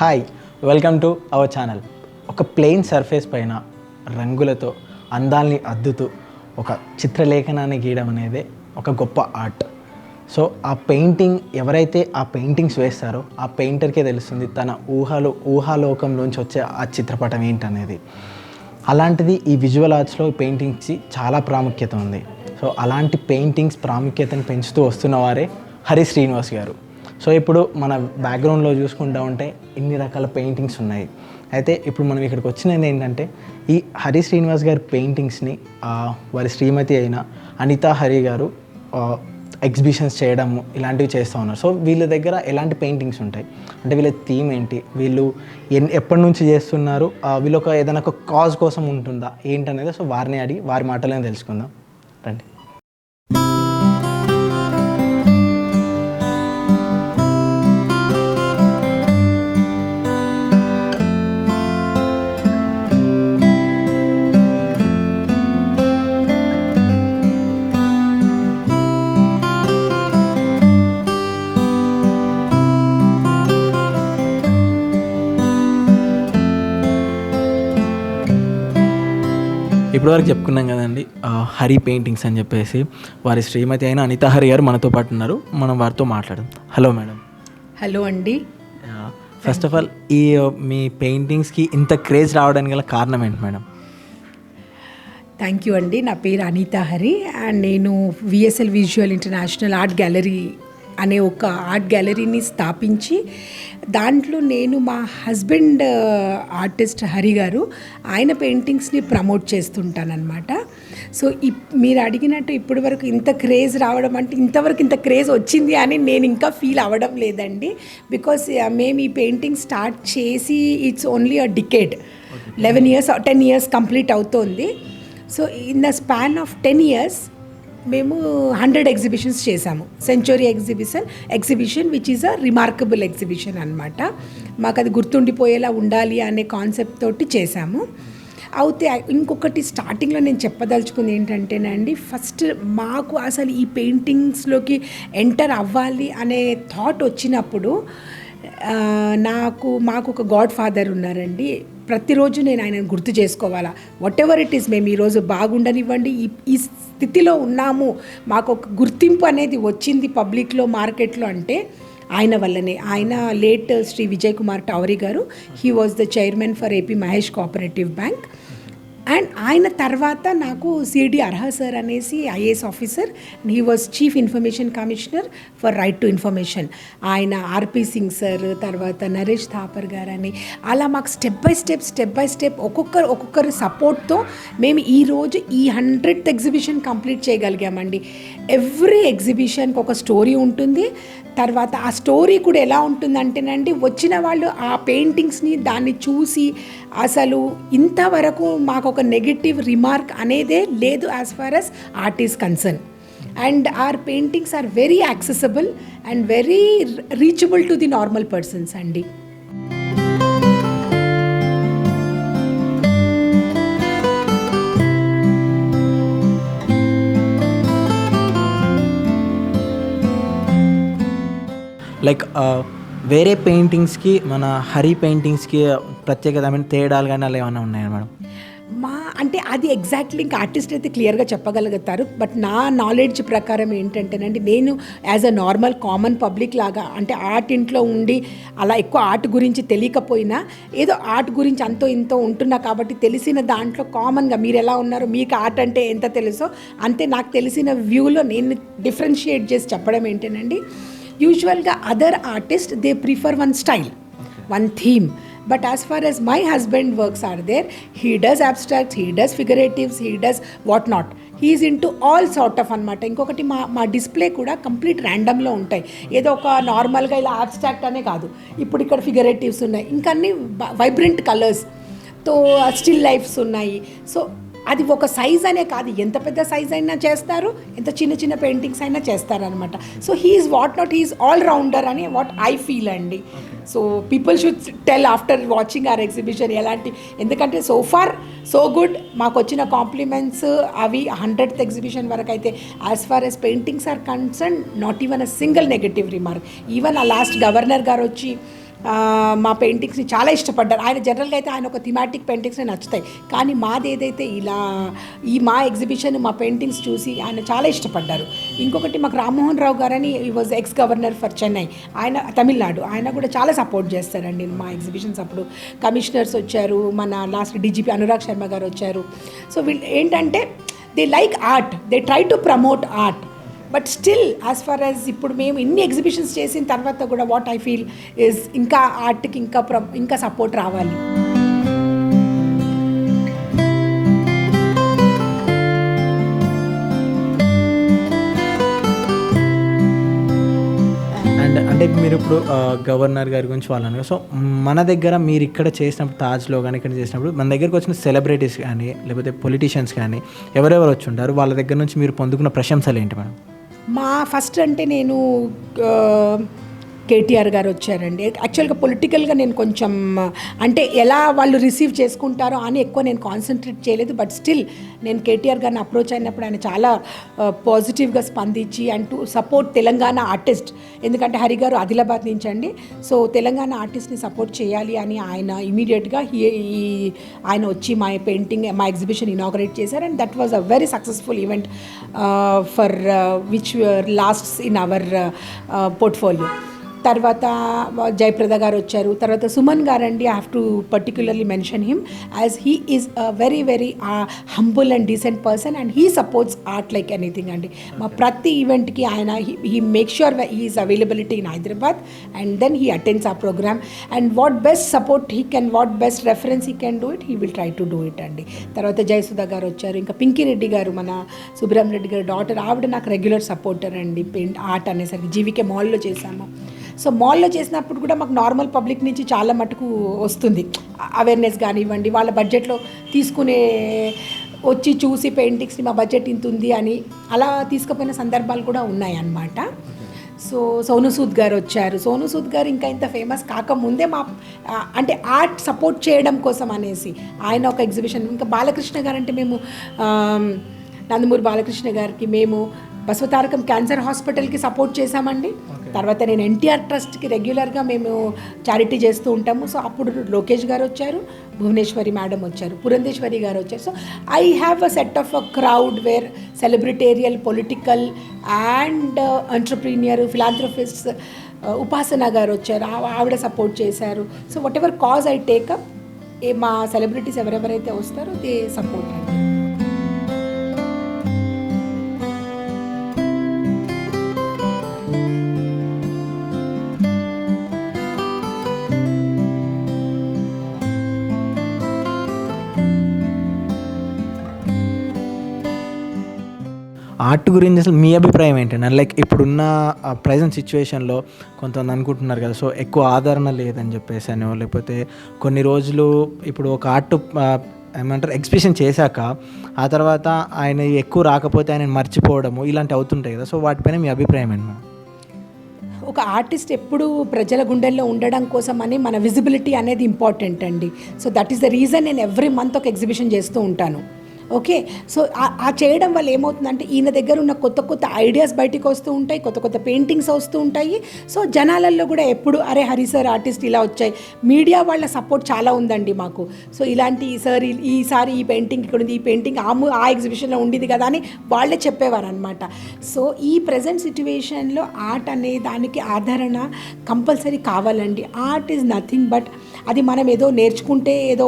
Hi, welcome to our channel. ఒక plain surface పైన రంగులతో అందాల్ని అద్దుతూ ఒక చిత్రలేఖనాన్ని గీయడం అనేది ఒక గొప్ప ఆర్ట్. సో ఆ పెయింటింగ్ ఎవరైతే ఆ పెయింటింగ్స్ వేస్తారో ఆ పెయింటర్కే తెలుస్తుంది తన ఊహాలోకంలోంచి వచ్చే ఆ చిత్రపటం ఏంటనేది. అలాంటిది ఈ విజువల్ ఆర్ట్స్లో పెయింటింగ్స్కి చాలా ప్రాముఖ్యత ఉంది. సో అలాంటి పెయింటింగ్స్ ప్రాముఖ్యతను పెంచుతూ వస్తున్న వారే హరి శ్రీనివాస్ గారు. సో ఇప్పుడు మన బ్యాక్గ్రౌండ్లో చూసుకుంటూ ఉంటే ఇన్ని రకాల పెయింటింగ్స్ ఉన్నాయి. అయితే ఇప్పుడు మనం ఇక్కడికి వచ్చినది ఏంటంటే ఈ హరి శ్రీనివాస్ గారి పెయింటింగ్స్ని వారి శ్రీమతి అయిన అనితా హరి గారు ఎగ్జిబిషన్స్ చేయడము ఇలాంటివి చేస్తూ ఉన్నారు. సో వీళ్ళ దగ్గర ఎలాంటి పెయింటింగ్స్ ఉంటాయి అంటే వీళ్ళ థీమ్ ఏంటి, వీళ్ళు ఎప్పటి నుంచి చేస్తున్నారు, వీళ్ళు ఏదైనా ఒక కాజ్ కోసం ఉంటుందా ఏంటనేది సో వారిని అడిగి వారి మాటలను తెలుసుకుందాం రండి. ఇప్పటివరకు చెప్పుకున్నాం కదండి హరి పెయింటింగ్స్ అని చెప్పేసి. వారి శ్రీమతి అయిన అనితా హరి గారు మనతో పాటు ఉన్నారు, మనం వారితో మాట్లాడదాం. Hello madam. హలో అండి. ఫస్ట్ ఆఫ్ ఆల్ ఈ మీ పెయింటింగ్స్కి ఇంత క్రేజ్ రావడానికి గల కారణం ఏంటి మేడం? థ్యాంక్ యూ అండి. నా పేరు అనితా హరి అండ్ నేను VSL visual international art gallery అనే ఒక ఆర్ట్ గ్యాలరీని స్థాపించి దాంట్లో నేను మా హస్బెండ్ ఆర్టిస్ట్ హరి గారు ఆయన పెయింటింగ్స్ని ప్రమోట్ చేస్తుంటానన్నమాట. సో మీరు అడిగినట్టు ఇప్పటి వరకు ఇంత క్రేజ్ రావడం అంటే ఇంతవరకు ఇంత క్రేజ్ వచ్చింది అని నేను ఇంకా ఫీల్ అవ్వడం లేదండి. బికాస్ మేము ఈ పెయింటింగ్ స్టార్ట్ చేసి it's only a decade, 11 years 10 years complete అవుతోంది. So in the span of 10 years మేము 100 ఎగ్జిబిషన్స్ చేశాము. Century exhibition which is a remarkable exhibition అనమాట. మాకు అది గుర్తుండిపోయేలా ఉండాలి అనే కాన్సెప్ట్ తోటి చేశాము. అయితే ఇంకొకటి స్టార్టింగ్లో నేను చెప్పదలుచుకుంది ఏంటంటేనండి, ఫస్ట్ మాకు అసలు ఈ పెయింటింగ్స్లోకి ఎంటర్ అవ్వాలి అనే థాట్ వచ్చినప్పుడు మాకు ఒక గాడ్ ఫాదర్ ఉన్నారండి. ప్రతిరోజు నేను ఆయనను గుర్తు చేసుకోవాలా. వాట్ ఎవర్ ఇట్ ఈస్, మేము ఈరోజు బాగుండనివ్వండి, ఈ స్థితిలో ఉన్నాము, మాకు ఒక గుర్తింపు అనేది వచ్చింది పబ్లిక్లో మార్కెట్లో అంటే ఆయన వల్లనే. ఆయన లేట్ శ్రీ విజయ్ కుమార్ టౌరీ గారు, he was the chairman for AP Mahesh cooperative bank. And ఆయన తర్వాత నాకు సిడి అర్హ సార్ అనేసి IAS officer, he was chief information commissioner for right to information. ఆయన ఆర్పి సింగ్ సార్, తర్వాత నరేష్ థాపర్ గారు అని అలా మాకు స్టెప్ బై స్టెప్ ఒక్కొక్కరు సపోర్ట్తో మేము ఈరోజు ఈ 100th ఎగ్జిబిషన్ కంప్లీట్ చేయగలిగామండి. ఎవ్రీ ఎగ్జిబిషన్కి ఒక స్టోరీ ఉంటుంది. తర్వాత ఆ స్టోరీ కూడా ఎలా ఉంటుందంటేనండి, వచ్చిన వాళ్ళు ఆ పెయింటింగ్స్ని దాన్ని చూసి అసలు ఇంతవరకు మాకు ఒక నెగటివ్ రిమార్క్ అనేదే లేదు as far as art is concern. And our paintings are very accessible and very reachable to the normal persons అండి. లైక్ వేరే పెయింటింగ్స్కి మన హరి పెయింటింగ్స్కి ప్రత్యేకత తేడాలు కానీ అలా ఏమైనా ఉన్నాయా మేడం? అంటే అది ఎగ్జాక్ట్లీ ఇంకా ఆర్టిస్ట్ అయితే క్లియర్గా చెప్పగలుగుతారు. బట్ నా నాలెడ్జ్ ప్రకారం ఏంటంటేనండి, నేను as a normal common public లాగా అంటే ఆర్ట్ ఇంట్లో ఉండి అలా ఎక్కువ ఆర్ట్ గురించి తెలియకపోయినా ఏదో ఆర్ట్ గురించి అంతో ఇంతో ఉంటున్నా కాబట్టి తెలిసిన దాంట్లో కామన్గా మీరు ఎలా ఉన్నారో, మీకు ఆర్ట్ అంటే ఎంత తెలుసో అంతే నాకు తెలిసిన వ్యూలో నేను డిఫరెన్షియేట్ చేసి చెప్పడం ఏంటేనండి, యూజువల్గా other artist they prefer one style, one theme. But as far as my husband works are there, he does abstracts, he does figuratives, he does what not. He is into all sort of అనమాట. ఇంకొకటి మా display కూడా complete ర్యాండమ్లో ఉంటాయి. ఏదో ఒక నార్మల్గా ఇలా abstract అనే కాదు, ఇప్పుడు ఇక్కడ ఫిగరేటివ్స్ ఉన్నాయి, ఇంకా అన్ని వైబ్రెంట్ కలర్స్తో స్టిల్ లైఫ్స్ ఉన్నాయి. సో అది ఒక సైజ్ అనే కాదు, ఎంత పెద్ద సైజ్ అయినా చేస్తారు, ఎంత చిన్న పెయింటింగ్స్ అయినా చేస్తారనమాట. So he's what not, he's all rounder అని వాట్ ఐ ఫీల్ అండి. So people should tell after watching our exhibition ఎలాంటి, ఎందుకంటే సో ఫార్ సో గుడ్. మాకు వచ్చిన కాంప్లిమెంట్స్ అవి 100th ఎగ్జిబిషన్ వరకు అయితే as far as paintings are concern not even a single negative remark. Even ఆ last governor గారు వచ్చి మా పెయింటింగ్స్ని చాలా ఇష్టపడ్డారు. ఆయన జనరల్గా అయితే ఆయన ఒక థిమాటిక్ పెయింటింగ్స్ని నచ్చుతాయి, కానీ మాది ఏదైతే ఇలా మా ఎగ్జిబిషన్ మా పెయింటింగ్స్ చూసి ఆయన చాలా ఇష్టపడ్డారు. ఇంకొకటి మాకు రామ్మోహన్ రావు గారని ఈ was X governor for Chennai, ఆయన తమిళనాడు, ఆయన కూడా చాలా సపోర్ట్ చేస్తారండి మా ఎగ్జిబిషన్స్. అప్పుడు కమిషనర్స్ వచ్చారు, మన లాస్ట్ డీజీపీ అనురాగ్ శర్మ గారు వచ్చారు. సో వీళ్ళు ఏంటంటే they like art, they try to promote art. But still as far as ఇప్పుడు మేము ఇన్ని ఎగ్జిబిషన్స్ చేసిన తర్వాత కూడా వాట్ ఐ ఫీల్ ఇస్ ఇంకా ఆర్ట్కి ఇంకా సపోర్ట్ రావాలి. అంటే మీరు ఇప్పుడు గవర్నర్ గారి గురించి వాళ్ళని, సో మన దగ్గర మీరు ఇక్కడ చేసినప్పుడు తాజ్లో కానీ ఇక్కడ చేసినప్పుడు మన దగ్గరకు వచ్చిన సెలబ్రిటీస్ కానీ లేకపోతే పొలిటీషియన్స్ కానీ ఎవరెవరు వచ్చి ఉంటారు, వాళ్ళ దగ్గర నుంచి మీరు పొందుకున్న ప్రశంసలు ఏంటి మేడం? మా ఫస్ట్ అంటే నేను కేటీఆర్ గారు వచ్చారండి. యాక్చువల్గా పొలిటికల్గా నేను కొంచెం అంటే ఎలా వాళ్ళు రిసీవ్ చేసుకుంటారో అని ఎక్కువ నేను కాన్సన్ట్రేట్ చేయలేదు. బట్ స్టిల్ నేను కేటీఆర్ గారిని అప్రోచ్ అయినప్పుడు ఆయన చాలా పాజిటివ్గా స్పందించి and to support Telangana artist, ఎందుకంటే హరి గారు ఆదిలాబాద్ నుంచి అండి. సో తెలంగాణ ఆర్టిస్ట్ని సపోర్ట్ చేయాలి అని ఆయన ఇమీడియట్గా ఆయన వచ్చి మా పెయింటింగ్ మా ఎగ్జిబిషన్ ఇనాగరేట్ చేశారు. And that was a very successful event for which lasts in our portfolio. తర్వాత జయప్రద గారు వచ్చారు. తర్వాత సుమన్ గారు అండి, I have to particularly mention him as he is a very very humble and decent person and he supports art like anything అండి. మా ప్రతి ఈవెంట్కి ఆయన he make sure he is availability in Hyderabad and then he attends a program and what best support he can, what best reference he can do it, he will try to do it అండి. తర్వాత జయసుధ గారు వచ్చారు. ఇంకా పింకీ రెడ్డి గారు, మన సుబ్రహ్మ రెడ్డి గారు daughter, ఆవిడ నాకు రెగ్యులర్ సపోర్టర్ అండి. ఆర్ట్ అనేసరికి జీవికే మాల్లో చేశాము. సో మాల్లో చేసినప్పుడు కూడా మాకు నార్మల్ పబ్లిక్ నుంచి చాలా మటుకు వస్తుంది అవేర్నెస్ కానివ్వండి, వాళ్ళ బడ్జెట్లో తీసుకునే వచ్చి చూసి పెయింటింగ్స్ని మా బడ్జెట్ ఇంత ఉంది అని అలా తీసుకుపోయిన సందర్భాలు కూడా ఉన్నాయన్నమాట. సో సోను సూద్ గారు వచ్చారు. సోను సూద్ గారు ఇంకా ఇంత ఫేమస్ కాకముందే మా అంటే ఆర్ట్ సపోర్ట్ చేయడం కోసం అనేసి ఆయన ఒక ఎగ్జిబిషన్. ఇంకా బాలకృష్ణ గారు అంటే మేము నందమూరి బాలకృష్ణ గారికి మేము బసవతారకం క్యాన్సర్ హాస్పిటల్కి సపోర్ట్ చేశామండి. తర్వాత నేను ఎన్టీఆర్ ట్రస్ట్కి రెగ్యులర్గా మేము చారిటీ చేస్తూ ఉంటాము. సో అప్పుడు లోకేష్ గారు వచ్చారు, భువనేశ్వరి మేడం వచ్చారు, పురంధేశ్వరి గారు వచ్చారు. So I have a set of a crowd where సెలబ్రిటేరియల్, political and entrepreneur, philanthropists. Upasana గారు వచ్చారు, ఆవిడ సపోర్ట్ చేశారు. So whatever cause I take up, మా సెలబ్రిటీస్ ఎవరెవరైతే వస్తారో దే సపోర్ట్ అండి. ఆర్ట్ గురించి అసలు మీ అభిప్రాయం ఏంటండి? లైక్ ఇప్పుడున్న ప్రజెంట్ సిచ్యువేషన్లో కొంతమంది అనుకుంటున్నారు కదా, సో ఎక్కువ ఆదరణ లేదని చెప్పేసి అని, లేకపోతే కొన్ని రోజులు ఇప్పుడు ఒక ఆర్ట్ ఏమంటారు ఎగ్జిబిషన్ చేశాక ఆ తర్వాత ఆయన ఎక్కువ రాకపోతే ఆయన మర్చిపోవడము ఇలాంటివి అవుతుంటాయి కదా, సో వాటిపైన మీ అభిప్రాయం ఏంటి? ఒక ఆర్టిస్ట్ ఎప్పుడు ప్రజల గుండెల్లో ఉండడం కోసం అని మన విజిబిలిటీ అనేది ఇంపార్టెంట్ అండి. So that is the reason నేను ఎవ్రీ మంత్ ఒక ఎగ్జిబిషన్ చేస్తూ ఉంటాను. ఓకే, సో ఆ చేయడం వల్ల ఏమవుతుందంటే ఈయన దగ్గర ఉన్న కొత్త కొత్త ఐడియాస్ బయటికి వస్తూ ఉంటాయి, కొత్త కొత్త పెయింటింగ్స్ వస్తూ ఉంటాయి. సో జనాలలో కూడా ఎప్పుడు అరే హరి సార్ ఆర్టిస్ట్ ఇలా వచ్చాయి, మీడియా వాళ్ళ సపోర్ట్ చాలా ఉందండి మాకు. సో ఇలాంటి సార్ ఈసారి ఈ పెయింటింగ్ ఇక్కడ ఉంది, ఈ పెయింటింగ్ ఆ ఎగ్జిబిషన్లో ఉండేది కదా అని వాళ్ళే చెప్పేవారు అనమాట. సో ఈ ప్రజెంట్ సిచ్యువేషన్లో ఆర్ట్ అనే దానికి ఆదరణ కంపల్సరీ కావాలండి. ఆర్ట్ ఈజ్ నథింగ్ బట్ అది మనం ఏదో నేర్చుకుంటే ఏదో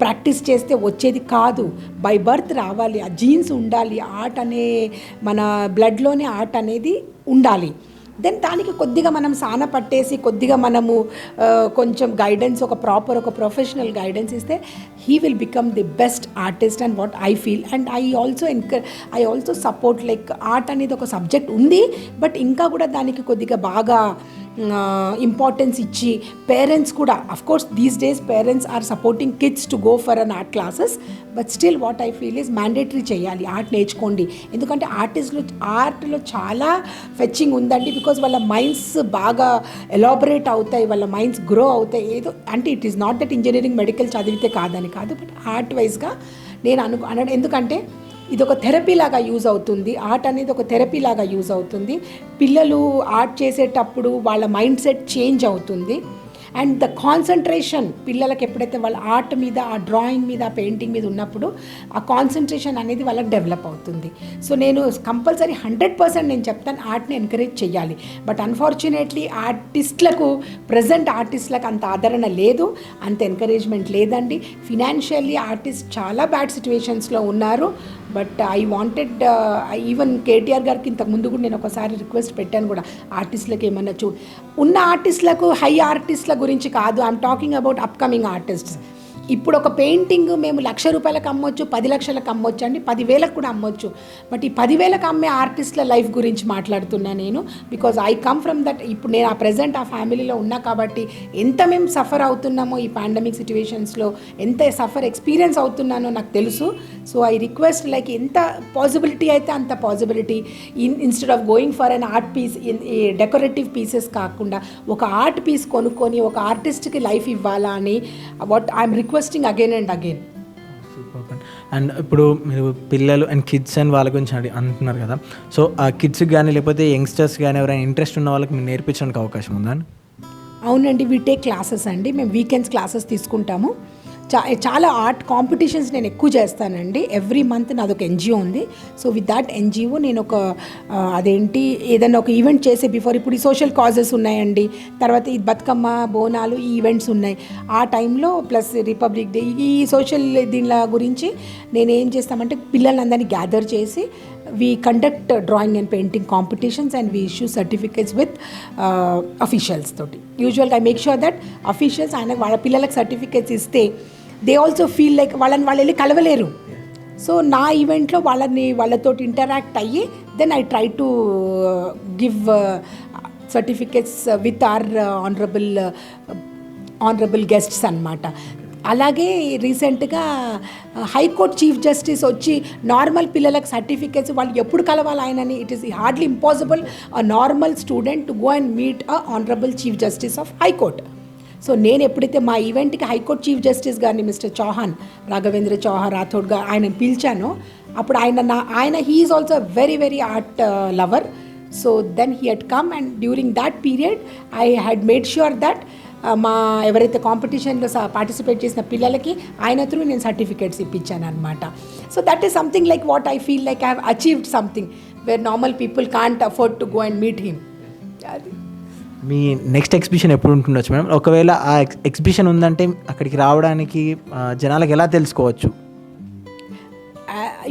ప్రాక్టీస్ చేస్తే వచ్చేది కాదు, బై బర్త్ రావాలి, ఆ జీన్స్ ఉండాలి. ఆర్ట్ అనే మన బ్లడ్లోనే ఆర్ట్ అనేది ఉండాలి. దెన్ దానికి కొద్దిగా మనం సాన పట్టేసి కొద్దిగా మనము కొంచెం గైడెన్స్, ఒక ప్రొఫెషనల్ గైడెన్స్ ఇస్తే he will become the best artist and what I feel. And I also support like art అనేది ఒక సబ్జెక్ట్ ఉంది, బట్ ఇంకా కూడా దానికి కొద్దిగా బాగా ఇంపార్టెన్స్ ఇచ్చి పేరెంట్స్ కూడా, of course these days parents are supporting kids to go for an art classes, but still what I feel is mandatory చేయాలి, ఆర్ట్ నేర్చుకోండి. ఎందుకంటే ఆర్ట్లో చాలా ఫెచ్చింగ్ ఉందండి. బికాజ్ వాళ్ళ మైండ్స్ బాగా ఎలాబరేట్ అవుతాయి, వాళ్ళ మైండ్స్ గ్రో అవుతాయి. ఏదో అంటే it is not that engineering medical చదివితే కాదని కాదు, బట్ ఆర్ట్ వైజ్గా నేను అనడం. ఎందుకంటే ఇది ఒక థెరపీ లాగా యూజ్ అవుతుంది. ఆర్ట్ అనేది ఒక థెరపీ లాగా యూజ్ అవుతుంది. పిల్లలు ఆర్ట్ చేసేటప్పుడు వాళ్ళ మైండ్ సెట్ చేంజ్ అవుతుంది. అండ్ ద కాన్సన్ట్రేషన్ పిల్లలకి ఎప్పుడైతే వాళ్ళ ఆర్ట్ మీద, ఆ డ్రాయింగ్ మీద, ఆ పెయింటింగ్ మీద ఉన్నప్పుడు ఆ కాన్సన్ట్రేషన్ అనేది వాళ్ళకి డెవలప్ అవుతుంది. సో నేను కంపల్సరీ 100% నేను చెప్తాను ఆర్ట్ని ఎంకరేజ్ చేయాలి. బట్ అన్ఫార్చునేట్లీ ప్రజెంట్ ఆర్టిస్ట్లకు అంత ఆదరణ లేదు, అంత ఎంకరేజ్మెంట్ లేదండి. ఫినాన్షియల్లీ ఆర్టిస్ట్ చాలా బ్యాడ్ సిచ్యువేషన్స్లో ఉన్నారు. But I wanted even KTR గారికి ఇంతకు ముందు కూడా నేను ఒకసారి రిక్వెస్ట్ పెట్టాను కూడా, ఆర్టిస్టులకు ఏమన్నా ఉన్న ఆర్టిస్టులకు, హై ఆర్టిస్టుల గురించి కాదు, I'm talking about upcoming artists. ఇప్పుడు ఒక పెయింటింగ్ మేము 1,00,000 రూపాయలకు అమ్మొచ్చు, 10 లక్షలకు అమ్మొచ్చు అండి, 10,000కు కూడా అమ్మొచ్చు. బట్ ఈ 10,000కు అమ్మే ఆర్టిస్టుల లైఫ్ గురించి మాట్లాడుతున్నా నేను. Because I come from that. ఇప్పుడు నేను ఆ ఫ్యామిలీలో ఉన్నా కాబట్టి ఎంత మేము సఫర్ అవుతున్నామో ఈ పాండమిక్ సిచ్యువేషన్స్లో, ఎంత సఫర్ ఎక్స్పీరియన్స్ అవుతున్నానో నాకు తెలుసు. సో ఐ రిక్వెస్ట్ లైక్ ఎంత పాసిబిలిటీ అయితే అంత possibility, instead of going for an art piece, decorative pieces కాకుండా ఒక ఆర్ట్ పీస్ కొనుక్కొని ఒక ఆర్టిస్ట్కి లైఫ్ ఇవ్వాలా అని what I'm requesting again and again. And ఇప్పుడు మీరు పిల్లలు అండ్ కిడ్స్ అండ్ వాళ్ళ గురించి అంటున్నారు కదా, సో ఆ కిడ్స్కి కానీ లేకపోతే యంగ్స్టర్స్ కానీ ఎవరైనా ఇంట్రెస్ట్ ఉన్న వాళ్ళకి మీరు నేర్పించడానికి అవకాశం ఉందా? అవునండి, వీ టేక్ క్లాసెస్ అండి. మేము వీకెండ్స్ క్లాసెస్ తీసుకుంటాము. చాలా ఆర్ట్ కాంపిటీషన్స్ నేను ఎక్కువ చేస్తానండి. ఎవ్రీ మంత్ నాదొక ఎన్జిఓ ఉంది. సో విత్ దాట్ ఎన్జిఓ నేను ఒక ఏదైనా ఒక ఈవెంట్ చేసే బిఫోర్, ఇప్పుడు ఈ సోషల్ కాజెస్ ఉన్నాయండి, తర్వాత ఈ బతుకమ్మ, బోనాలు, ఈ ఈవెంట్స్ ఉన్నాయి. ఆ టైంలో ప్లస్ రిపబ్లిక్ డే, ఈ సోషల్ దీనిల గురించి నేను ఏం చేస్తామంటే పిల్లలందరినీ గ్యాదర్ చేసి we conduct drawing and painting competitions and we issue certificates with officials toti. Usually I make sure that officials ayana vaalla pillalaki certificates iste they also feel like వాళ్ళని వాళ్ళు వెళ్ళి కలవలేరు. సో నా ఈవెంట్లో వాళ్ళతో ఇంటరాక్ట్ అయ్యి then I try to give certificates with our honourable guests అన్నమాట. అలాగే రీసెంట్గా హైకోర్టు చీఫ్ జస్టిస్ వచ్చి నార్మల్ పిల్లలకు సర్టిఫికేట్స్ వాళ్ళు ఎప్పుడు కలవాలి ఆయనని, it is hardly impossible a normal student to go and meet a honourable chief justice of high court. So నేను ఎప్పుడైతే మా ఈవెంట్కి హైకోర్టు చీఫ్ జస్టిస్ గారిని మిస్టర్ చౌహాన్, రాఘవేంద్ర చౌహాన్ రాథోడ్ గారు ఆయనను పిలిచాను. అప్పుడు ఆయన he is also very very art lover. So then he had come and during that period I had made sure that మా ఎవరైతే కాంపిటీషన్లో పార్టిసిపేట్ చేసిన పిల్లలకి ఆయన త్రూ నేను సర్టిఫికేట్స్ ఇప్పించాను అనమాట. So that is something like what I feel like I have achieved something where normal people can't afford to go and meet him. అది మీ next exhibition ఎప్పుడు ఉంటుండొచ్చు మేడం? ఒకవేళ ఆ ఎగ్జిబిషన్ ఉందంటే అక్కడికి రావడానికి జనాలకు ఎలా తెలుసుకోవచ్చు?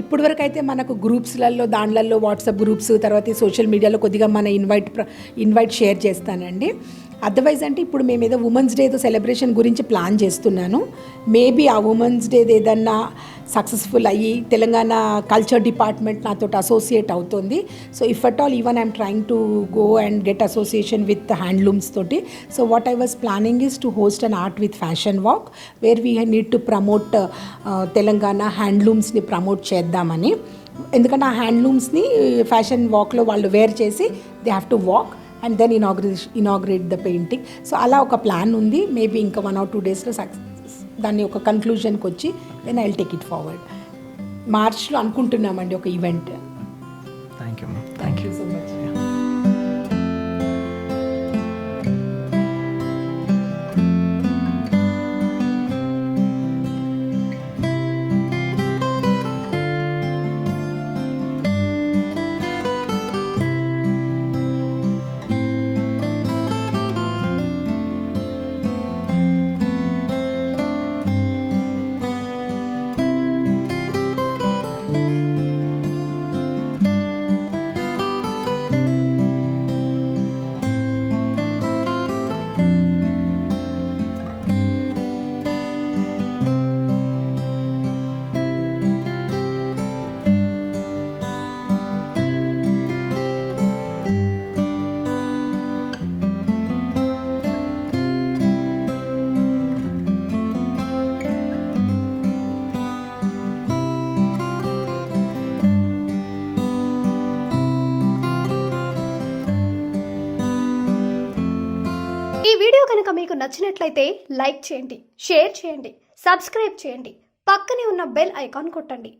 ఇప్పటివరకు అయితే మనకు గ్రూప్స్లలో దాంట్లో వాట్సాప్ గ్రూప్స్, తర్వాత సోషల్ మీడియాలో కొద్దిగా మన ఇన్వైట్ షేర్ చేస్తానండి. అదర్వైజ్ అంటే ఇప్పుడు మేము ఏదో ఉమెన్స్ డే సెలబ్రేషన్ గురించి ప్లాన్ చేస్తున్నాను. మేబీ ఆ ఉమెన్స్ డే ఏదన్నా సక్సెస్ఫుల్ అయ్యి తెలంగాణ కల్చర్ డిపార్ట్మెంట్ నాతో అసోసియేట్ అవుతుంది. So if at all even I'm trying to go and get association with handlooms తోటి. So what I was planning is to host an art with fashion walk where we need to promote Telangana హ్యాండ్లూమ్స్ని promote చేద్దామని. ఎందుకంటే ఆ హ్యాండ్లూమ్స్ని fashion వాక్లో వాళ్ళు wear చేసి they have to walk and then inaugurate the painting. So అలా ఒక ప్లాన్ ఉంది. మేబీ ఇంకా 1 or 2 డేస్లో దాన్ని ఒక కన్క్లూజన్కి వచ్చి then I will take it forward. మార్చ్లో అనుకుంటున్నామండి ఒక event. Thank you. Thank you so much. ఈ వీడియో కనుక మీకు నచ్చినట్లయితే లైక్ చేయండి, షేర్ చేయండి, సబ్స్క్రైబ్ చేయండి, పక్కనే ఉన్న బెల్ ఐకాన్ కొట్టండి.